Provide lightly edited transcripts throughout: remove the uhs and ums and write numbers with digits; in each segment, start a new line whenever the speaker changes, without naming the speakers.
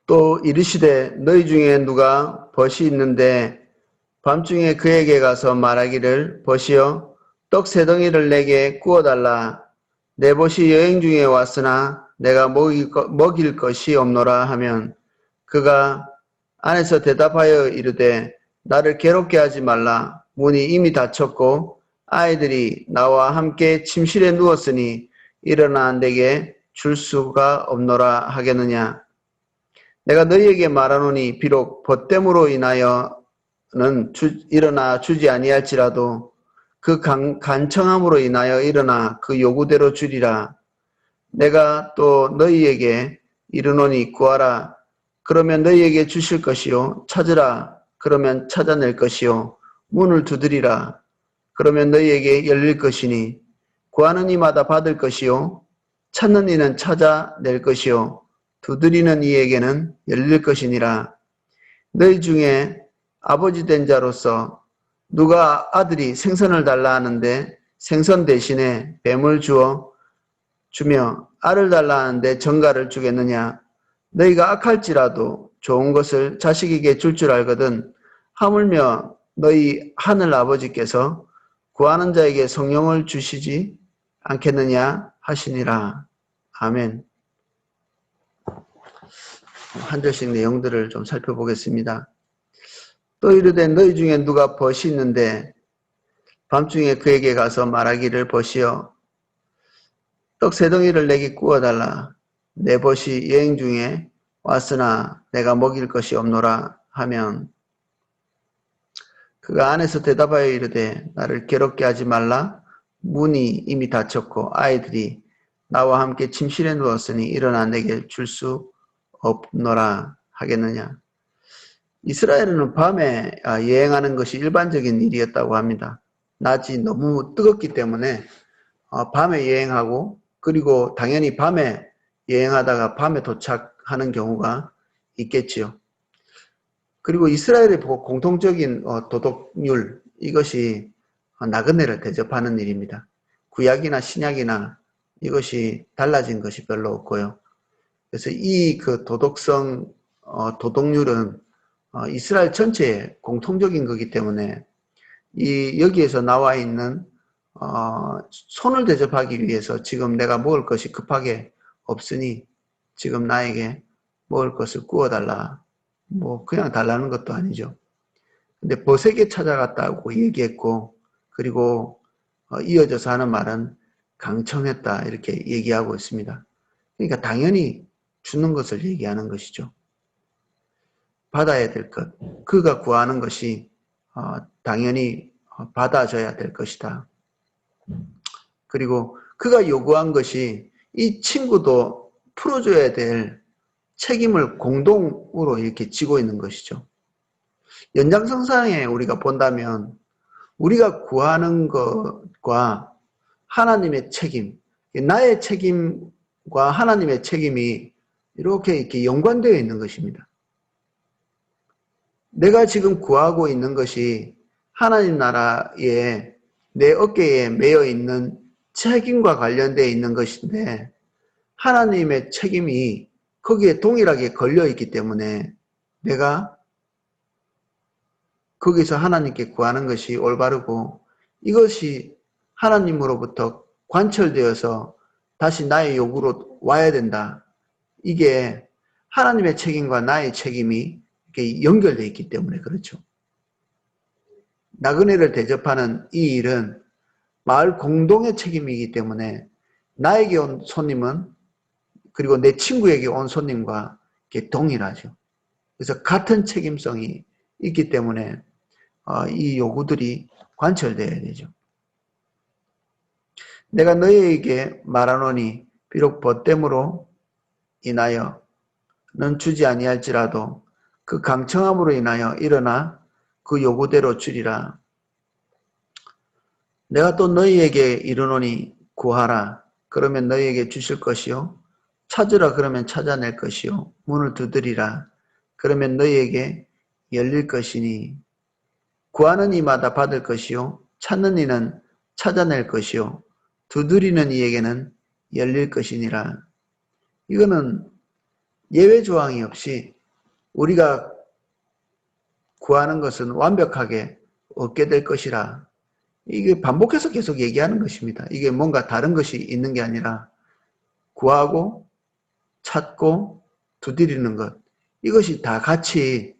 또 이르시되 너희 중에 누가 벗이 있는데 밤중에 그에게 가서 말하기를 벗이여 떡 세 덩이를 내게 구워달라. 내 벗이 여행 중에 왔으나 내가 먹일 것이 없노라 하면 그가 안에서 대답하여 이르되 나를 괴롭게 하지 말라. 문이 이미 닫혔고 아이들이 나와 함께 침실에 누웠으니 일어나 내게 줄 수가 없노라 하겠느냐. 내가 너희에게 말하노니 비록 벗됨으로 인하여는 일어나 주지 아니할지라도 그 간청함으로 인하여 일어나 그 요구대로 주리라. 내가 또 너희에게 이르노니 구하라. 그러면 너희에게 주실 것이요. 찾으라. 그러면 찾아낼 것이요. 문을 두드리라. 그러면 너희에게 열릴 것이니 구하는 이마다 받을 것이요. 찾는 이는 찾아낼 것이요. 두드리는 이에게는 열릴 것이니라. 너희 중에 아버지 된 자로서 누가 아들이 생선을 달라 하는데 생선 대신에 뱀을 주며 알을 달라 하는데 정갈을 주겠느냐. 너희가 악할지라도 좋은 것을 자식에게 줄 줄 알거든 하물며 너희 하늘 아버지께서 구하는 자에게 성령을 주시지 않겠느냐 하시니라. 아멘. 한 절씩 내용들을 좀 살펴보겠습니다. 또 이르되 너희 중에 누가 벗이 있는데 밤중에 그에게 가서 말하기를 벗이여 떡 세 덩이를 내게 구워달라. 내 벗이 여행 중에 왔으나 내가 먹일 것이 없노라 하면 그가 안에서 대답하여 이르되 나를 괴롭게 하지 말라. 문이 이미 닫혔고 아이들이 나와 함께 침실에 누웠으니 일어나 내게 줄 수 없노라 하겠느냐. 이스라엘은 밤에 여행하는 것이 일반적인 일이었다고 합니다. 낮이 너무 뜨겁기 때문에 밤에 여행하고 그리고 당연히 밤에 여행하다가 밤에 도착하는 경우가 있겠지요. 그리고 이스라엘의 공통적인 도덕률 이것이 나그네를 대접하는 일입니다. 구약이나 신약이나 이것이 달라진 것이 별로 없고요. 그래서 이 그 도덕률은 이스라엘 전체의 공통적인 거기 때문에 여기에서 나와 있는 손을 대접하기 위해서 지금 내가 먹을 것이 급하게 없으니 지금 나에게 먹을 것을 구워달라. 뭐 그냥 달라는 것도 아니죠. 근데 벗에게 찾아갔다고 얘기했고 그리고 이어져서 하는 말은 강청했다 이렇게 얘기하고 있습니다. 그러니까 당연히 주는 것을 얘기하는 것이죠. 받아야 될 것, 그가 구하는 것이 당연히 받아줘야 될 것이다. 그리고 그가 요구한 것이 이 친구도 풀어줘야 될 책임을 공동으로 이렇게 지고 있는 것이죠. 연장선상에 우리가 본다면 우리가 구하는 것과 하나님의 책임, 나의 책임과 하나님의 책임이 이렇게 연관되어 있는 것입니다. 내가 지금 구하고 있는 것이 하나님 나라에 내 어깨에 매여 있는 책임과 관련되어 있는 것인데 하나님의 책임이 거기에 동일하게 걸려 있기 때문에 내가 거기서 하나님께 구하는 것이 올바르고 이것이 하나님으로부터 관철되어서 다시 나의 요구로 와야 된다. 이게 하나님의 책임과 나의 책임이 이렇게 연결되어 있기 때문에 그렇죠. 나그네를 대접하는 이 일은 마을 공동의 책임이기 때문에 나에게 온 손님은 그리고 내 친구에게 온 손님과 이렇게 동일하죠. 그래서 같은 책임성이 있기 때문에 이 요구들이 관철되어야 되죠. 내가 너희에게 말하노니 비록 벗됨으로 인하여는 주지 아니할지라도 그 강청함으로 인하여 일어나 그 요구대로 주리라. 내가 또 너희에게 이르노니 구하라. 그러면 너희에게 주실 것이요. 찾으라. 그러면 찾아낼 것이요. 문을 두드리라. 그러면 너희에게 열릴 것이니 구하는 이마다 받을 것이요. 찾는 이는 찾아낼 것이요. 두드리는 이에게는 열릴 것이니라. 이거는 예외 조항이 없이 우리가 구하는 것은 완벽하게 얻게 될 것이라. 이게 반복해서 계속 얘기하는 것입니다. 이게 뭔가 다른 것이 있는 게 아니라 구하고 찾고 두드리는 것. 이것이 다 같이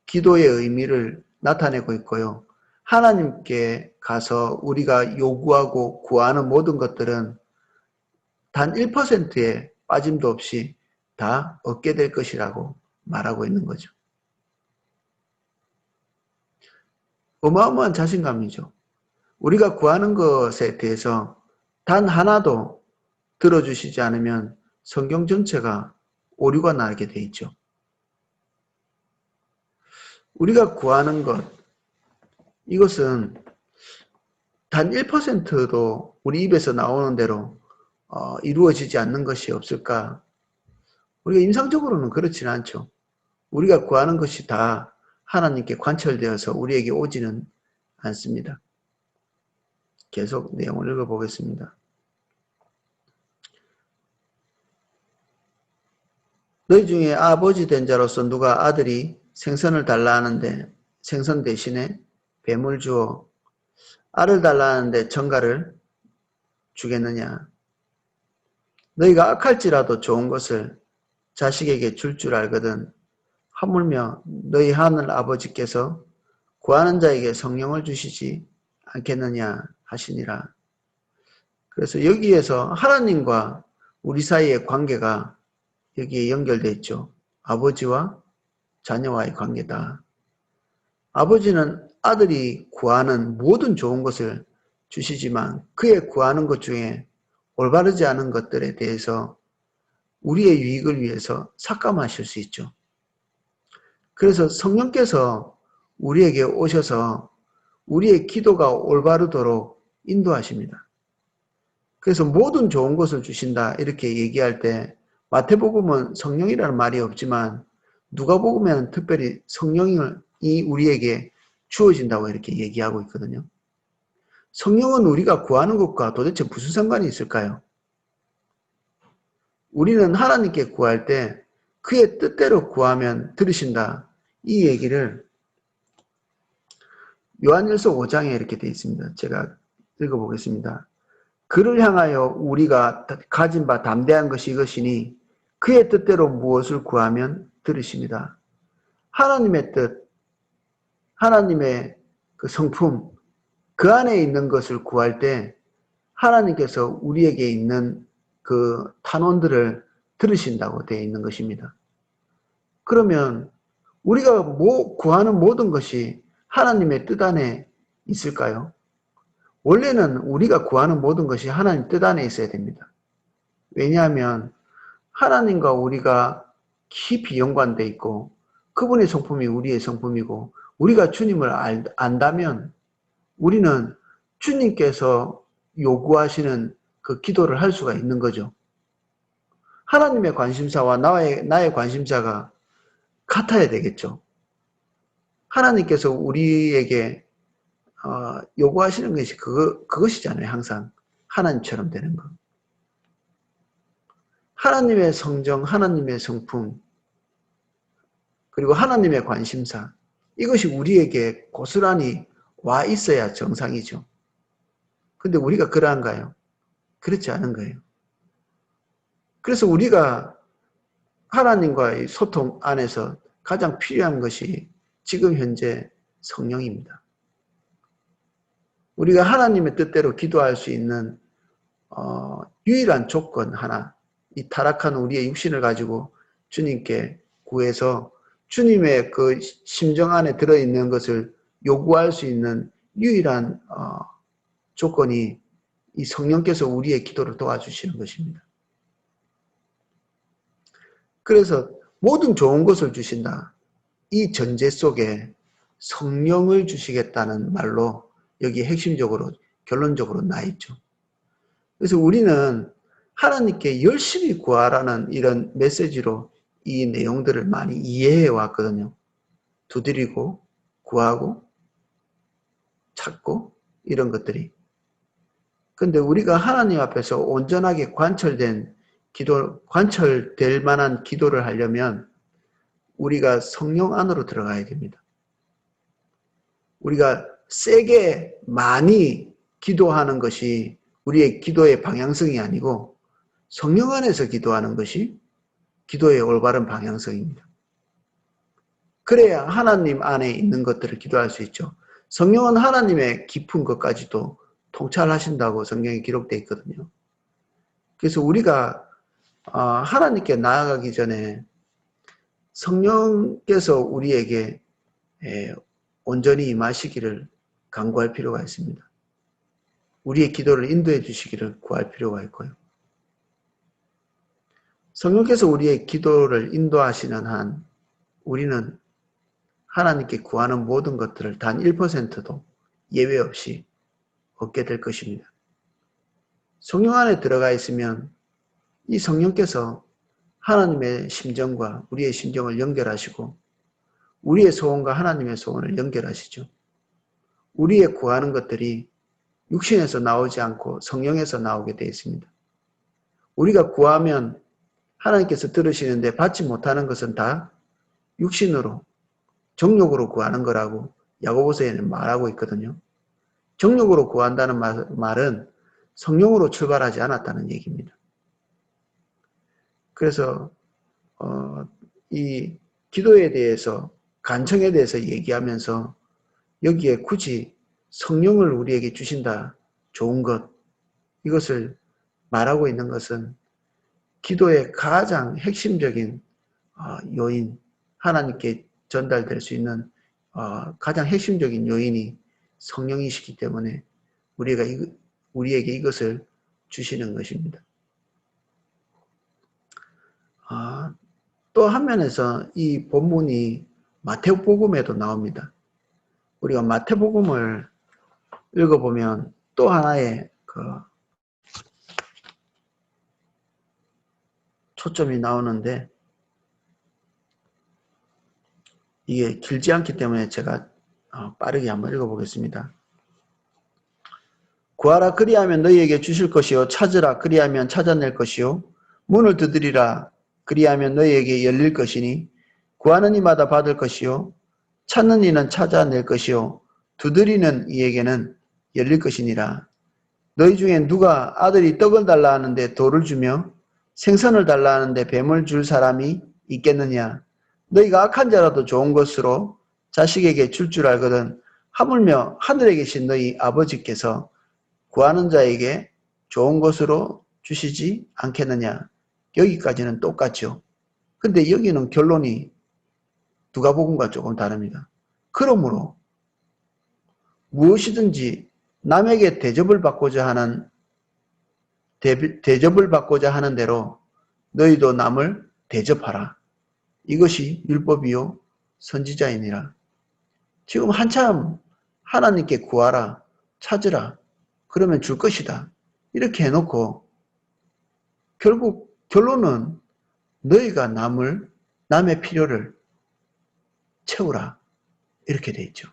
기도의 의미를 나타내고 있고요. 하나님께 가서 우리가 요구하고 구하는 모든 것들은 단 1%의 빠짐도 없이 다 얻게 될 것이라고 말하고 있는 거죠. 어마어마한 자신감이죠. 우리가 구하는 것에 대해서 단 하나도 들어주시지 않으면 성경 전체가 오류가 나게 돼 있죠. 우리가 구하는 것, 이것은 단 1%도 우리 입에서 나오는 대로 이루어지지 않는 것이 없을까? 우리가 임상적으로는 그렇지는 않죠. 우리가 구하는 것이 다 하나님께 관철되어서 우리에게 오지는 않습니다. 계속 내용을 읽어보겠습니다. 너희 중에 아버지 된 자로서 누가 아들이 생선을 달라 하는데 생선 대신에 뱀을 주어 알을 달라 하는데 청가를 주겠느냐? 너희가 악할지라도 좋은 것을 자식에게 줄 줄 알거든 하물며 너희 하늘 아버지께서 구하는 자에게 성령을 주시지 않겠느냐 하시니라. 그래서 여기에서 하나님과 우리 사이의 관계가 여기에 연결되어 있죠. 아버지와 자녀와의 관계다. 아버지는 아들이 구하는 모든 좋은 것을 주시지만 그의 구하는 것 중에 올바르지 않은 것들에 대해서 우리의 유익을 위해서 삭감하실 수 있죠. 그래서 성령께서 우리에게 오셔서 우리의 기도가 올바르도록 인도하십니다. 그래서 모든 좋은 것을 주신다 이렇게 얘기할 때 마태복음은 성령이라는 말이 없지만 누가복음에는 특별히 성령이 우리에게 주어진다고 이렇게 얘기하고 있거든요. 성령은 우리가 구하는 것과 도대체 무슨 상관이 있을까요? 우리는 하나님께 구할 때 그의 뜻대로 구하면 들으신다. 이 얘기를 요한일서 5장에 이렇게 되어 있습니다. 제가 읽어보겠습니다. 그를 향하여 우리가 가진 바 담대한 것이 이것이니 그의 뜻대로 무엇을 구하면 들으십니다. 하나님의 뜻, 하나님의 그 성품, 그 안에 있는 것을 구할 때 하나님께서 우리에게 있는 그 탄원들을 들으신다고 되어 있는 것입니다. 그러면 우리가 구하는 모든 것이 하나님의 뜻 안에 있을까요? 원래는 우리가 구하는 모든 것이 하나님 뜻 안에 있어야 됩니다. 왜냐하면 하나님과 우리가 깊이 연관되어 있고 그분의 성품이 우리의 성품이고 우리가 주님을 안다면 우리는 주님께서 요구하시는 그 기도를 할 수가 있는 거죠. 하나님의 관심사와 나의 관심사가 같아야 되겠죠. 하나님께서 우리에게 요구하시는 것이 그것이잖아요. 항상 하나님처럼 되는 것. 하나님의 성정, 하나님의 성품, 그리고 하나님의 관심사, 이것이 우리에게 고스란히 와 있어야 정상이죠. 근데 우리가 그러한가요? 그렇지 않은 거예요. 그래서 우리가 하나님과의 소통 안에서 가장 필요한 것이 지금 현재 성령입니다. 우리가 하나님의 뜻대로 기도할 수 있는 유일한 조건 하나, 이 타락한 우리의 육신을 가지고 주님께 구해서 주님의 그 심정 안에 들어있는 것을 요구할 수 있는 유일한 조건이 이 성령께서 우리의 기도를 도와주시는 것입니다. 그래서 모든 좋은 것을 주신다. 이 전제 속에 성령을 주시겠다는 말로 여기 핵심적으로 결론적으로 나 있죠. 그래서 우리는 하나님께 열심히 구하라는 이런 메시지로 이 내용들을 많이 이해해 왔거든요. 두드리고 구하고 찾고 이런 것들이. 근데 우리가 하나님 앞에서 온전하게 관철될 만한 기도를 하려면 우리가 성령 안으로 들어가야 됩니다. 우리가 세게 많이 기도하는 것이 우리의 기도의 방향성이 아니고 성령 안에서 기도하는 것이 기도의 올바른 방향성입니다. 그래야 하나님 안에 있는 것들을 기도할 수 있죠. 성령은 하나님의 깊은 것까지도 통찰하신다고 성경에 기록되어 있거든요. 그래서 우리가 하나님께 나아가기 전에 성령께서 우리에게 온전히 임하시기를 간구할 필요가 있습니다. 우리의 기도를 인도해 주시기를 구할 필요가 있고요. 성령께서 우리의 기도를 인도하시는 한 우리는 하나님께 구하는 모든 것들을 단 1%도 예외 없이 얻게 될 것입니다. 성령 안에 들어가 있으면 이 성령께서 하나님의 심정과 우리의 심정을 연결하시고 우리의 소원과 하나님의 소원을 연결하시죠. 우리의 구하는 것들이 육신에서 나오지 않고 성령에서 나오게 되어 있습니다. 우리가 구하면 하나님께서 들으시는데 받지 못하는 것은 다 육신으로 정욕으로 구하는 거라고 야고보서에는 말하고 있거든요. 정욕으로 구한다는 말은 성령으로 출발하지 않았다는 얘기입니다. 그래서 이 기도에 대해서 간청에 대해서 얘기하면서 여기에 굳이 성령을 우리에게 주신다, 좋은 것, 이것을 말하고 있는 것은 기도의 가장 핵심적인 요인, 하나님께 전달될 수 있는 가장 핵심적인 요인이 성령이시기 때문에 우리에게 이것을 주시는 것입니다. 또 한 면에서 이 본문이 마태복음에도 나옵니다. 우리가 마태복음을 읽어보면 또 하나의 초점이 나오는데 이게 길지 않기 때문에 제가 빠르게 한번 읽어보겠습니다. 구하라 그리하면 너희에게 주실 것이요 찾으라 그리하면 찾아낼 것이요 문을 두드리라 그리하면 너희에게 열릴 것이니 구하는 이마다 받을 것이요 찾는 이는 찾아낼 것이요 두드리는 이에게는 열릴 것이니라. 너희 중에 누가 아들이 떡을 달라 하는데 돌을 주며 생선을 달라 하는데 뱀을 줄 사람이 있겠느냐. 너희가 악한 자라도 좋은 것으로 자식에게 줄 줄 알거든 하물며 하늘에 계신 너희 아버지께서 구하는 자에게 좋은 것으로 주시지 않겠느냐. 여기까지는 똑같죠. 근데 여기는 결론이 누가복음과 조금 다릅니다. 그러므로 무엇이든지 남에게 대접을 받고자 하는 대로 너희도 남을 대접하라. 이것이 율법이요 선지자이니라. 지금 한참 하나님께 구하라, 찾으라, 그러면 줄 것이다. 이렇게 해놓고 결국 결론은 너희가 남의 필요를 채우라. 이렇게 돼 있죠.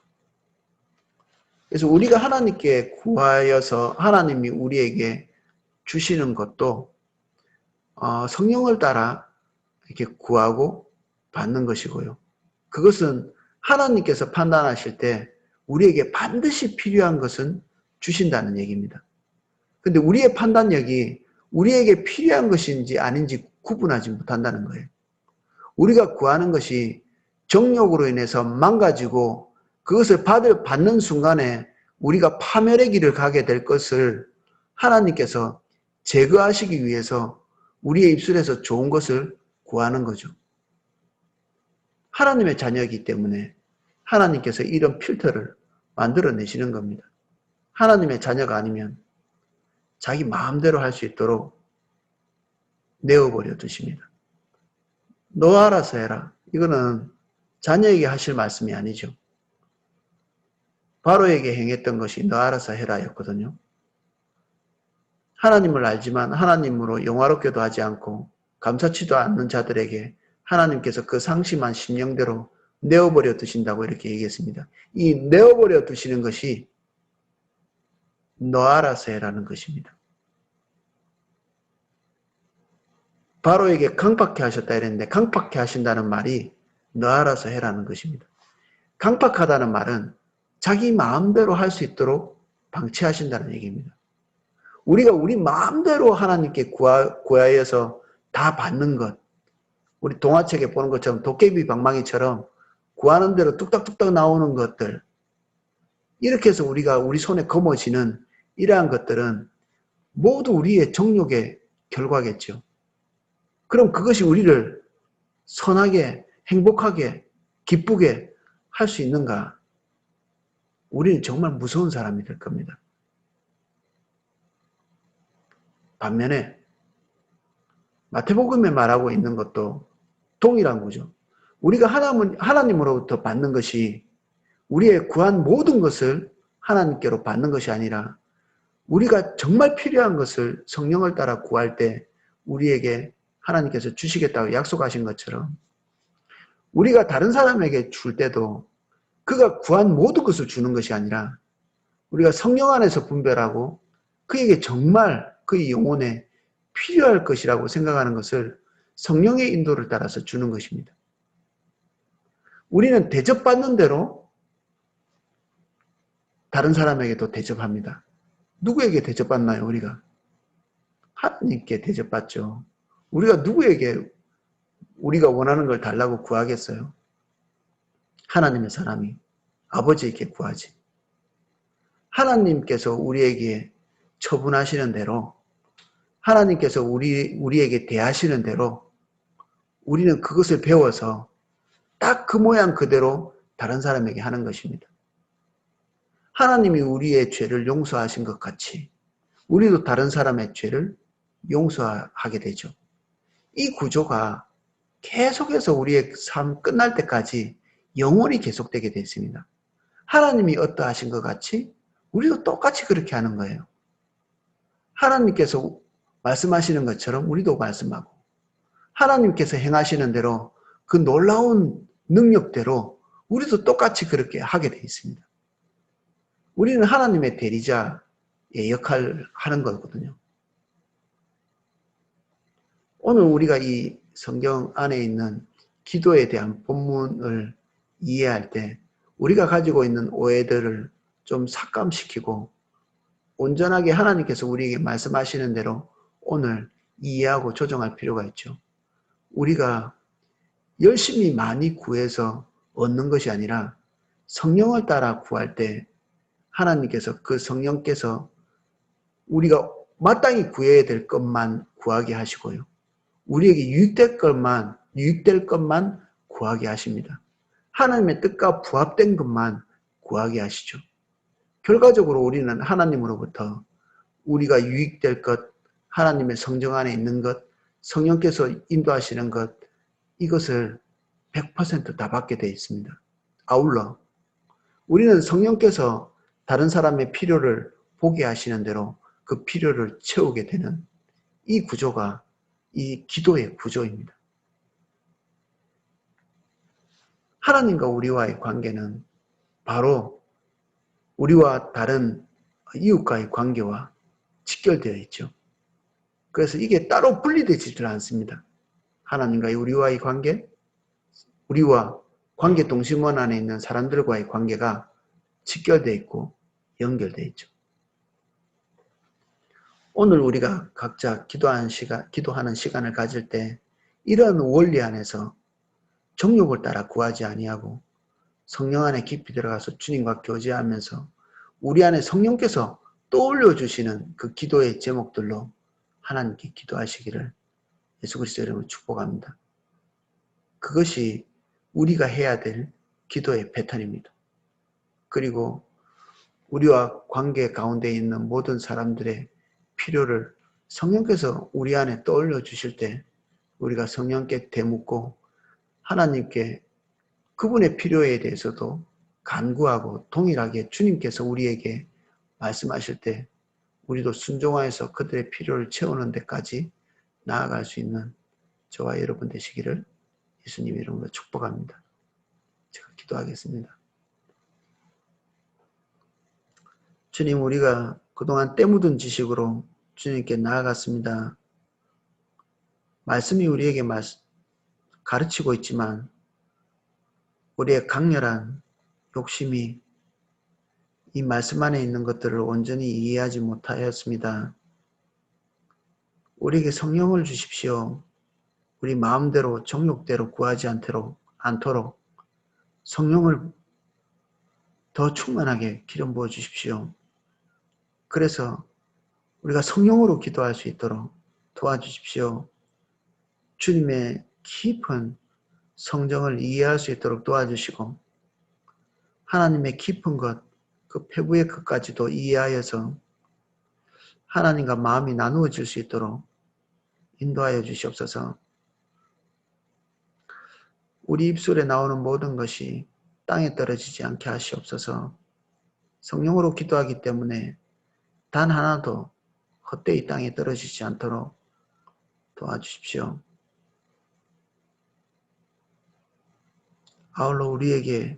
그래서 우리가 하나님께 구하여서 하나님이 우리에게 주시는 것도 성령을 따라 이렇게 구하고 받는 것이고요. 그것은 하나님께서 판단하실 때 우리에게 반드시 필요한 것은 주신다는 얘기입니다. 근데 우리의 판단력이 우리에게 필요한 것인지 아닌지 구분하지 못한다는 거예요. 우리가 구하는 것이 정욕으로 인해서 망가지고 그것을 받는 순간에 우리가 파멸의 길을 가게 될 것을 하나님께서 제거하시기 위해서 우리의 입술에서 좋은 것을 구하는 거죠. 하나님의 자녀이기 때문에 하나님께서 이런 필터를 만들어내시는 겁니다. 하나님의 자녀가 아니면 자기 마음대로 할 수 있도록 내어버려 두십니다. 너 알아서 해라. 이거는 자녀에게 하실 말씀이 아니죠. 바로에게 행했던 것이 너 알아서 해라 였거든요. 하나님을 알지만 하나님으로 영화롭게도 하지 않고 감사치도 않는 자들에게 하나님께서 그 상심한 심령대로 내어버려 두신다고 이렇게 얘기했습니다. 이 내어버려 두시는 것이 너 알아서 해라는 것입니다. 바로에게 강팍해 하셨다 이랬는데 강팍해 하신다는 말이 너 알아서 해라는 것입니다. 강팍하다는 말은 자기 마음대로 할 수 있도록 방치하신다는 얘기입니다. 우리가 우리 마음대로 하나님께 구하여서 다 받는 것, 우리 동화책에 보는 것처럼 도깨비 방망이처럼 구하는 대로 뚝딱뚝딱 나오는 것들, 이렇게 해서 우리가 우리 손에 거머쥐는 이러한 것들은 모두 우리의 정욕의 결과겠죠. 그럼 그것이 우리를 선하게, 행복하게, 기쁘게 할 수 있는가? 우리는 정말 무서운 사람이 될 겁니다. 반면에 마태복음에 말하고 있는 것도 동일한 거죠. 우리가 하나님으로부터 받는 것이 우리의 구한 모든 것을 하나님께로 받는 것이 아니라 우리가 정말 필요한 것을 성령을 따라 구할 때 우리에게 하나님께서 주시겠다고 약속하신 것처럼 우리가 다른 사람에게 줄 때도 그가 구한 모든 것을 주는 것이 아니라 우리가 성령 안에서 분별하고 그에게 정말 그의 영혼에 필요할 것이라고 생각하는 것을 성령의 인도를 따라서 주는 것입니다. 우리는 대접받는 대로 다른 사람에게도 대접합니다. 누구에게 대접받나요, 우리가? 하나님께 대접받죠. 우리가 누구에게 우리가 원하는 걸 달라고 구하겠어요? 하나님의 사람이 아버지에게 구하지. 하나님께서 우리에게 처분하시는 대로, 하나님께서 우리에게 대하시는 대로 우리는 그것을 배워서 딱 그 모양 그대로 다른 사람에게 하는 것입니다. 하나님이 우리의 죄를 용서하신 것 같이 우리도 다른 사람의 죄를 용서하게 되죠. 이 구조가 계속해서 우리의 삶 끝날 때까지 영원히 계속되게 되어 있습니다. 하나님이 어떠하신 것 같이 우리도 똑같이 그렇게 하는 거예요. 하나님께서 말씀하시는 것처럼 우리도 말씀하고 하나님께서 행하시는 대로 그 놀라운 능력대로 우리도 똑같이 그렇게 하게 되어 있습니다. 우리는 하나님의 대리자의 역할을 하는 거거든요. 오늘 우리가 이 성경 안에 있는 기도에 대한 본문을 이해할 때 우리가 가지고 있는 오해들을 좀 삭감시키고 온전하게 하나님께서 우리에게 말씀하시는 대로 오늘 이해하고 조정할 필요가 있죠. 우리가 열심히 많이 구해서 얻는 것이 아니라 성령을 따라 구할 때 하나님께서 그 성령께서 우리가 마땅히 구해야 될 것만 구하게 하시고요. 우리에게 유익될 것만 구하게 하십니다. 하나님의 뜻과 부합된 것만 구하게 하시죠. 결과적으로 우리는 하나님으로부터 우리가 유익될 것, 하나님의 성정 안에 있는 것, 성령께서 인도하시는 것, 이것을 100%다 받게 되어 있습니다. 아울러 우리는 성령께서 다른 사람의 필요를 보게 하시는 대로 그 필요를 채우게 되는 이 구조가 이 기도의 구조입니다. 하나님과 우리와의 관계는 바로 우리와 다른 이웃과의 관계와 직결되어 있죠. 그래서 이게 따로 분리되지를 않습니다. 하나님과 우리와의 관계, 우리와 관계 동심원 안에 있는 사람들과의 관계가 직결되어 있고 연결되어 있죠. 오늘 우리가 각자 기도하는 시간을 가질 때 이런 원리 안에서 정욕을 따라 구하지 아니하고 성령 안에 깊이 들어가서 주님과 교제하면서 우리 안에 성령께서 떠올려 주시는 그 기도의 제목들로 하나님께 기도하시기를 예수 그리스도 이름으로 축복합니다. 그것이 우리가 해야 될 기도의 패턴입니다. 그리고 우리와 관계 가운데 있는 모든 사람들의 필요를 성령께서 우리 안에 떠올려 주실 때 우리가 성령께 되묻고 하나님께 그분의 필요에 대해서도 간구하고 동일하게 주님께서 우리에게 말씀하실 때 우리도 순종하여서 그들의 필요를 채우는 데까지 나아갈 수 있는 저와 여러분 되시기를 예수님 이름으로 축복합니다. 제가 기도하겠습니다. 주님, 우리가 그동안 때묻은 지식으로 주님께 나아갔습니다. 말씀이 우리에게 가르치고 있지만 우리의 강렬한 욕심이 이 말씀 안에 있는 것들을 온전히 이해하지 못하였습니다. 우리에게 성령을 주십시오. 우리 마음대로 정욕대로 구하지 않도록 성령을 더 충만하게 기름 부어 주십시오. 그래서 우리가 성령으로 기도할 수 있도록 도와주십시오. 주님의 깊은 성정을 이해할 수 있도록 도와주시고 하나님의 깊은 것, 그 페부의 것까지도 이해하여서 하나님과 마음이 나누어질 수 있도록 인도하여 주시옵소서. 우리 입술에 나오는 모든 것이 땅에 떨어지지 않게 하시옵소서. 성령으로 기도하기 때문에 단 하나도 헛되이 땅에 떨어지지 않도록 도와주십시오. 아울러 우리에게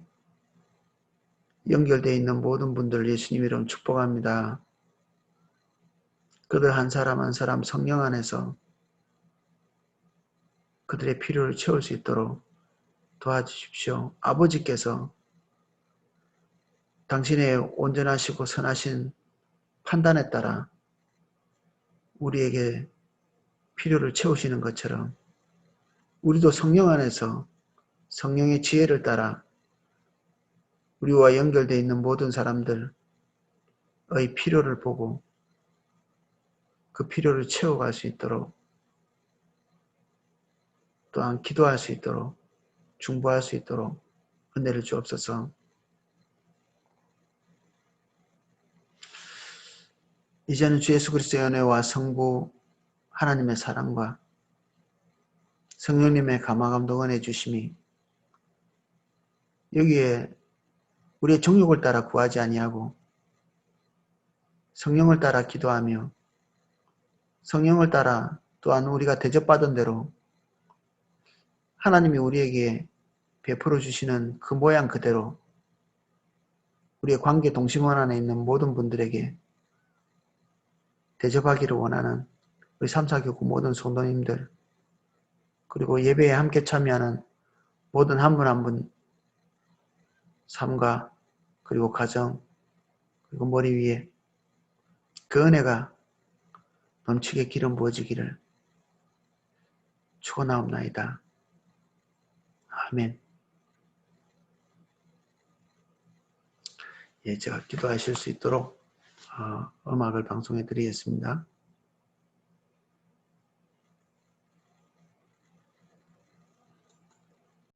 연결되어 있는 모든 분들 예수님 이름 축복합니다. 그들 한 사람 한 사람 성령 안에서 그들의 필요를 채울 수 있도록 도와주십시오. 아버지께서 당신의 온전하시고 선하신 판단에 따라 우리에게 필요를 채우시는 것처럼 우리도 성령 안에서 성령의 지혜를 따라 우리와 연결되어 있는 모든 사람들의 필요를 보고 그 필요를 채워갈 수 있도록 또한 기도할 수 있도록 중보할 수 있도록 은혜를 주옵소서. 이제는 주 예수 그리스도의 은혜와 성부 하나님의 사랑과 성령님의 감화 감동 은혜 주심이 여기에 우리의 정욕을 따라 구하지 아니하고 성령을 따라 기도하며 성령을 따라 또한 우리가 대접받은 대로 하나님이 우리에게 베풀어 주시는 그 모양 그대로 우리의 관계 동심원 안에 있는 모든 분들에게 대접하기를 원하는 우리 삼사교구 모든 성도님들 그리고 예배에 함께 참여하는 모든 한 분 한 분 삶과 그리고 가정 그리고 머리 위에 그 은혜가 넘치게 기름 부어지기를 축원하옵나이다. 아멘. 예, 제가 기도하실 수 있도록 음악을 방송해 드리겠습니다.